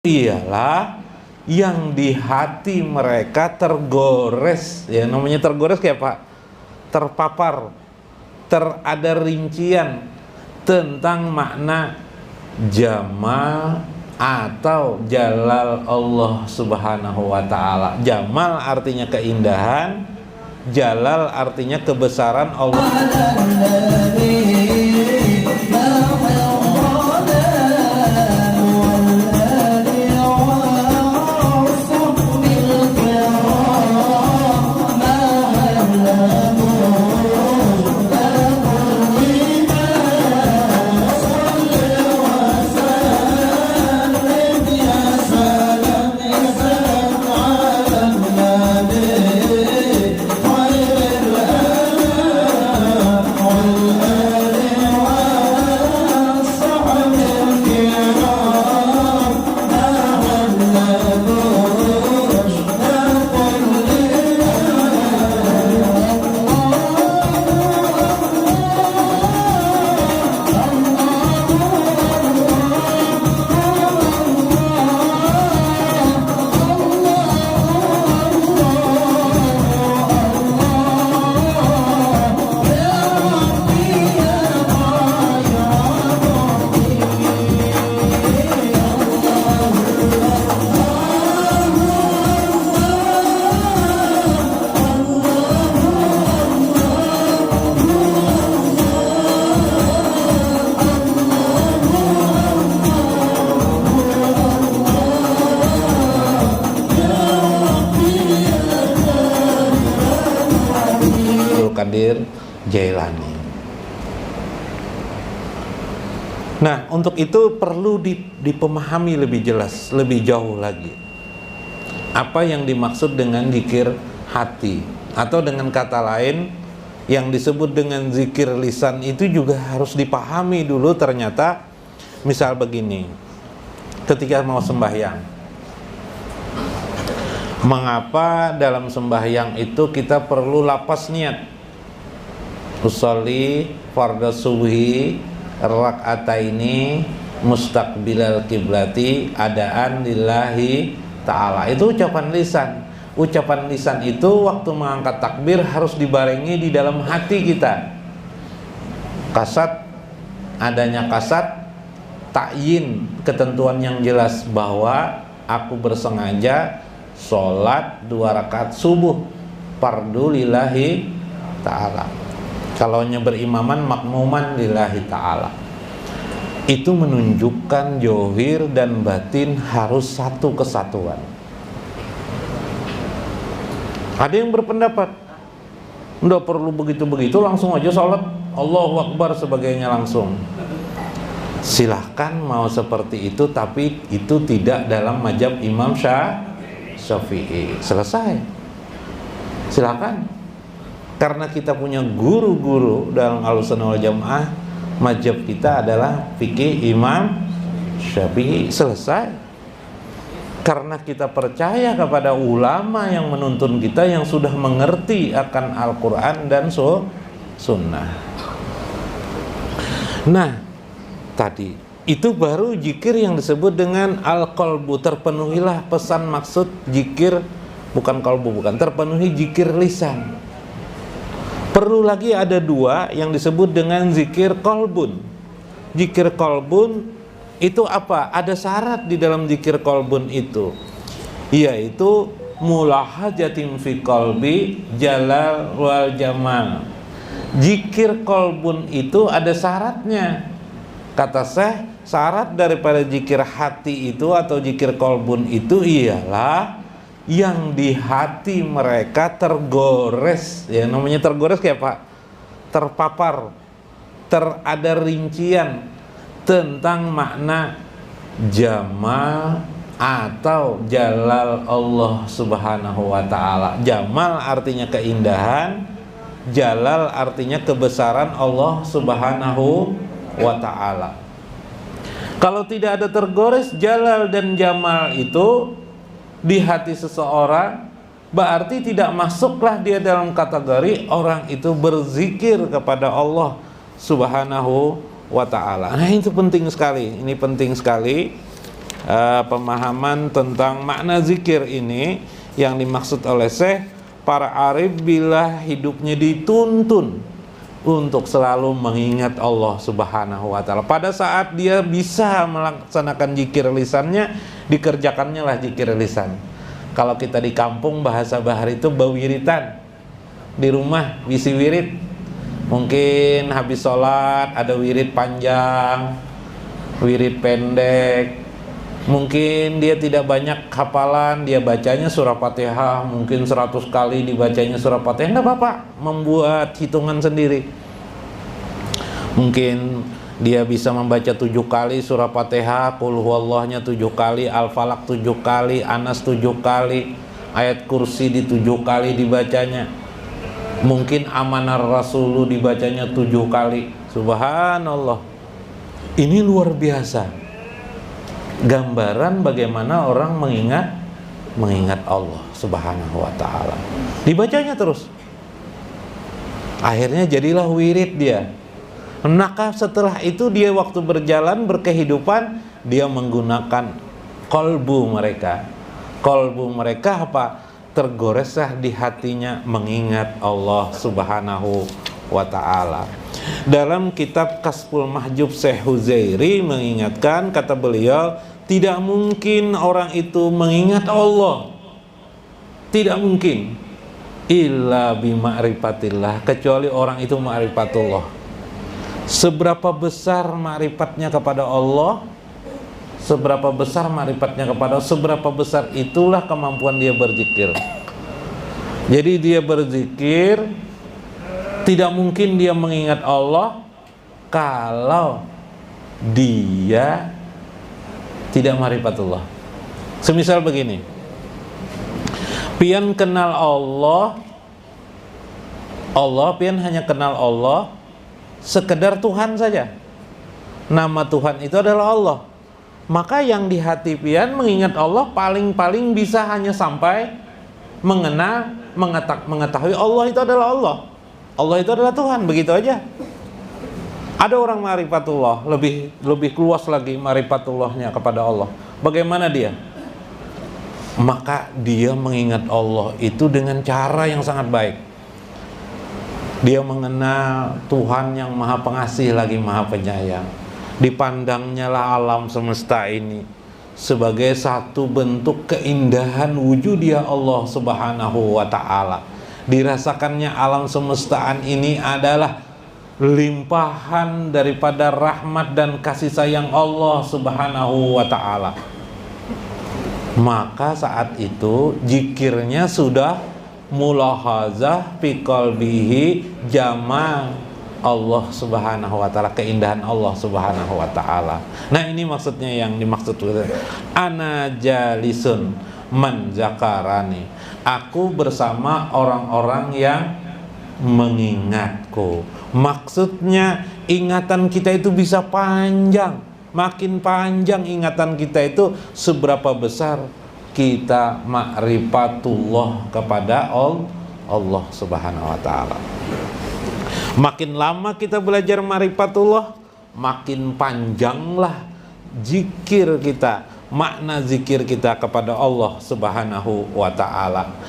ialah yang di hati mereka tergores, ya namanya tergores kayak Pak, terpapar, ada rincian tentang makna jamal atau jalal Allah Subhanahu wa ta'ala. Jamal artinya keindahan, jalal artinya kebesaran Allah. Qadir Jailani. Nah, untuk itu perlu dipahami lebih jelas, lebih jauh lagi. Apa yang dimaksud dengan zikir hati, atau dengan kata lain yang disebut dengan zikir lisan itu juga harus dipahami dulu. Ternyata misal begini, ketika mau sembahyang, mengapa dalam sembahyang itu kita perlu lapas niat? Usolli fardhu subhi raka'ataini mustaqbilal kiblati adaan lillahi ta'ala. Itu ucapan lisan. Ucapan lisan itu waktu mengangkat takbir harus dibarengi di dalam hati kita. Kasat, adanya kasat, takyin, ketentuan yang jelas bahwa aku bersengaja sholat 2 rakaat subuh fardu lillahi ta'ala. Kalau berimaman makmuman lillahi ta'ala. Itu menunjukkan johir dan batin harus satu kesatuan. Ada yang berpendapat nggak perlu begitu-begitu, langsung aja sholat Allahu Akbar sebagainya langsung. Silahkan mau seperti itu, tapi itu tidak dalam mazhab Imam Syafi'i. Selesai. Silahkan. Karena kita punya guru-guru dalam Ahlussunnah wal Jamaah, mazhab kita adalah fikih Imam Syafi'i. Selesai. Karena kita percaya kepada ulama yang menuntun kita, yang sudah mengerti akan Al-Quran dan Sunnah. Nah, tadi itu baru zikir yang disebut dengan al-qalbu. Terpenuhilah pesan maksud zikir, bukan kalbu, bukan, terpenuhi zikir lisan. Perlu lagi ada 2 yang disebut dengan zikir kolbun. Zikir kolbun itu apa? Ada syarat di dalam zikir kolbun itu, yaitu mulahajatin fi qalbi jalal wal jamal. Zikir kolbun itu ada syaratnya. Kata Syekh, syarat daripada zikir hati itu atau zikir kolbun itu ialah yang di hati mereka tergores, ya namanya tergores kayak Pak, terpapar, ada rincian tentang makna jamal atau jalal Allah Subhanahu wa ta'ala. Jamal artinya keindahan, jalal artinya kebesaran Allah Subhanahu wa ta'ala. Kalau tidak ada tergores jalal dan jamal itu di hati seseorang, berarti tidak masuklah dia dalam kategori orang itu berzikir kepada Allah Subhanahu wa ta'ala. Nah, itu penting sekali. Ini penting sekali pemahaman tentang makna zikir ini. Yang dimaksud oleh Syekh, para arif bila hidupnya dituntun untuk selalu mengingat Allah Subhanahu wa ta'ala. Pada saat dia bisa melaksanakan zikir lisannya, dikerjakannya lah zikir lisan. Kalau kita di kampung, bahasa bahar itu bawiritan. Di rumah bisi wirid. Mungkin habis sholat ada wirid panjang, wirid pendek. Mungkin dia tidak banyak hafalan, dia bacanya surah Fatihah, mungkin 100 kali dibacanya surah Fatihah, enggak apa-apa, membuat hitungan sendiri. Mungkin dia bisa membaca 7 kali surah Fatihah, Qul huwallahnya 7 kali, Al-Falaq 7 kali, Anas 7 kali, ayat kursi di 7 kali dibacanya. Mungkin Amanar Rasulu dibacanya 7 kali. Subhanallah. Ini luar biasa. Gambaran bagaimana orang mengingat Allah Subhanahu wa ta'ala. Dibacanya terus. Akhirnya jadilah wirid dia. Maka setelah itu dia waktu berjalan berkehidupan, dia menggunakan kolbu mereka. Kolbu mereka apa? Tergoreslah di hatinya mengingat Allah Subhanahu wa ta'ala. Dalam kitab Kasful Mahjub, Syekh Huzairi mengingatkan, kata beliau, tidak mungkin orang itu mengingat Allah, tidak mungkin, illa bima'rifatillah, kecuali orang itu ma'rifatullah. Seberapa besar ma'rifatnya kepada Allah, seberapa besar ma'rifatnya kepada Allah, seberapa besar itulah kemampuan dia berzikir. Jadi dia berzikir, tidak mungkin dia mengingat Allah kalau dia tidak ma'rifatullah. Semisal begini, pian kenal Allah, pian hanya kenal Allah sekedar Tuhan saja. Nama Tuhan itu adalah Allah. Maka yang di hati pian mengingat Allah paling-paling bisa hanya sampai mengetahui Allah itu adalah Allah. Allah itu adalah Tuhan, begitu aja. Ada orang ma'rifatullah, lebih luas lagi ma'rifatullahnya kepada Allah. Bagaimana dia? Maka dia mengingat Allah itu dengan cara yang sangat baik. Dia mengenal Tuhan yang Maha Pengasih lagi Maha Penyayang. Dipandangnya lah alam semesta ini sebagai satu bentuk keindahan wujud dia Allah Subhanahu wa ta'ala. Dirasakannya alam semestaan ini adalah limpahan daripada rahmat dan kasih sayang Allah Subhanahu wa ta'ala. Maka saat itu zikirnya sudah mulahazah fi qalbihi jamal Allah Subhanahu wa ta'ala, keindahan Allah Subhanahu wa ta'ala. Nah, ini maksudnya yang dimaksud ana jalisun man zakarani, aku bersama orang-orang yang mengingatku. Maksudnya ingatan kita itu bisa panjang. Makin panjang ingatan kita itu, seberapa besar kita ma'rifatullah kepada Allah Subhanahu wa ta'ala. Makin lama kita belajar ma'rifatullah, makin panjanglah zikir kita, makna zikir kita kepada Allah Subhanahu wa ta'ala.